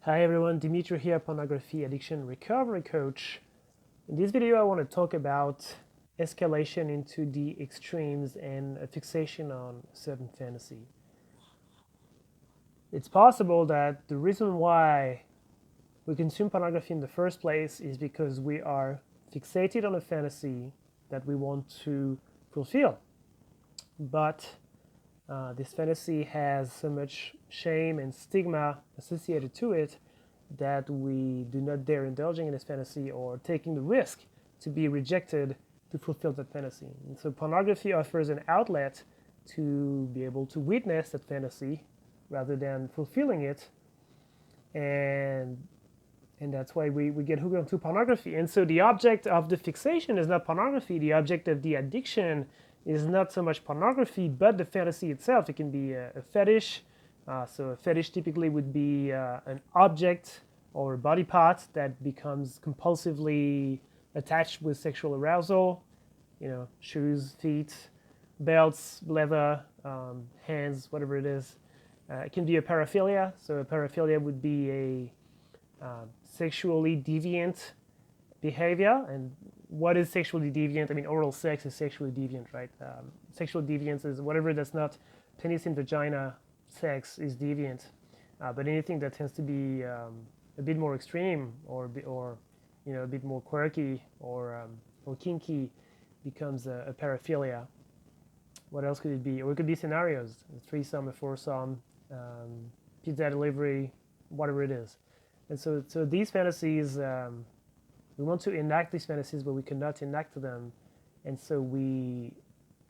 Hi everyone, Dimitri here, Pornography Addiction Recovery Coach. In this video I want to talk about escalation into the extremes and a fixation on a certain fantasy. It's possible that the reason why we consume pornography in the first place is because we are fixated on a fantasy that we want to fulfill. But this fantasy has so much shame and stigma associated to it that we do not dare indulging in this fantasy or taking the risk to be rejected to fulfill that fantasy. And so pornography offers an outlet to be able to witness that fantasy rather than fulfilling it. And that's why we get hooked onto pornography. And so the object of the fixation is not pornography. The object of the addiction is not so much pornography, but the fantasy itself. It can be a fetish. So a fetish typically would be an object or a body part that becomes compulsively attached with sexual arousal. You know, shoes, feet, belts, leather, hands, whatever it is. It can be a paraphilia. So a paraphilia would be a sexually deviant behavior. And what is sexually deviant? I mean, oral sex is sexually deviant, right? Sexual deviance is whatever that's not penis in vagina sex is deviant. But anything that tends to be a bit more extreme or you know, a bit more quirky or kinky becomes a paraphilia. What else could it be? Or it could be scenarios: a threesome, a foursome, pizza delivery, whatever it is. And so these fantasies, we want to enact these fantasies, but we cannot enact them. And so we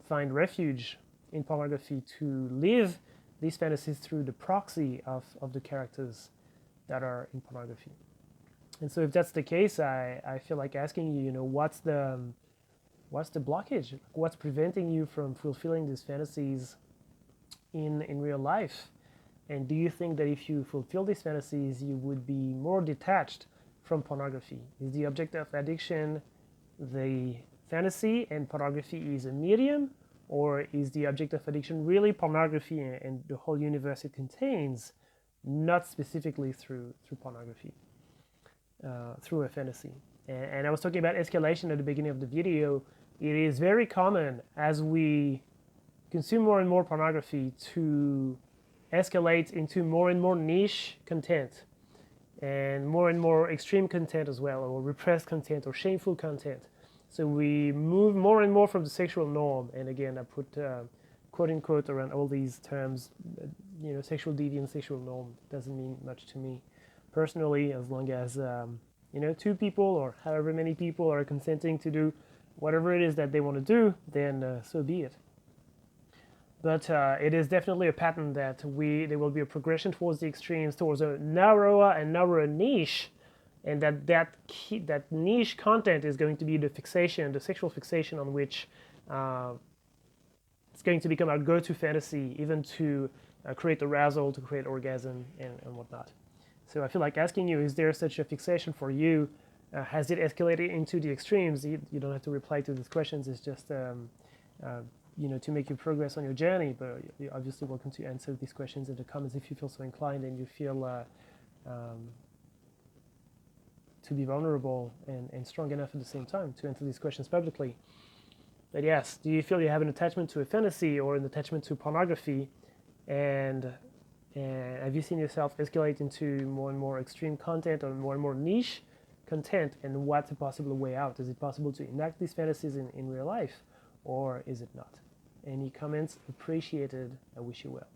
find refuge in pornography to live these fantasies through the proxy of the characters that are in pornography. And so if that's the case, I feel like asking you, what's the blockage? What's preventing you from fulfilling these fantasies in real life? And do you think that if you fulfill these fantasies, you would be more detached from pornography? Is the object of addiction the fantasy and pornography is a medium? Or is the object of addiction really pornography and the whole universe it contains, not specifically through pornography, through a fantasy? And I was talking about escalation at the beginning of the video. It is very common as we consume more and more pornography to escalate into more and more niche content and more extreme content as well, or repressed content or shameful content. So we move more and more from the sexual norm. And again, I put quote unquote around all these terms. Sexual deviance, sexual norm doesn't mean much to me personally, as long as two people or however many people are consenting to do whatever it is that they want to do, then so be it. But it is definitely a pattern that there will be a progression towards the extremes, towards a narrower and narrower niche, and that niche content is going to be the fixation, the sexual fixation on which it's going to become our go-to fantasy, even to create arousal, to create orgasm, and whatnot. So I feel like asking you, is there such a fixation for you? Has it escalated into the extremes? You don't have to reply to these questions. It's just to make you progress on your journey, but you're obviously welcome to answer these questions in the comments if you feel so inclined and you feel to be vulnerable and strong enough at the same time to answer these questions publicly. But yes, do you feel you have an attachment to a fantasy or an attachment to pornography, and have you seen yourself escalate into more and more extreme content or more and more niche content, and what's a possible way out? Is it possible to enact these fantasies in real life, or is it not? Any comments appreciated? I wish you well.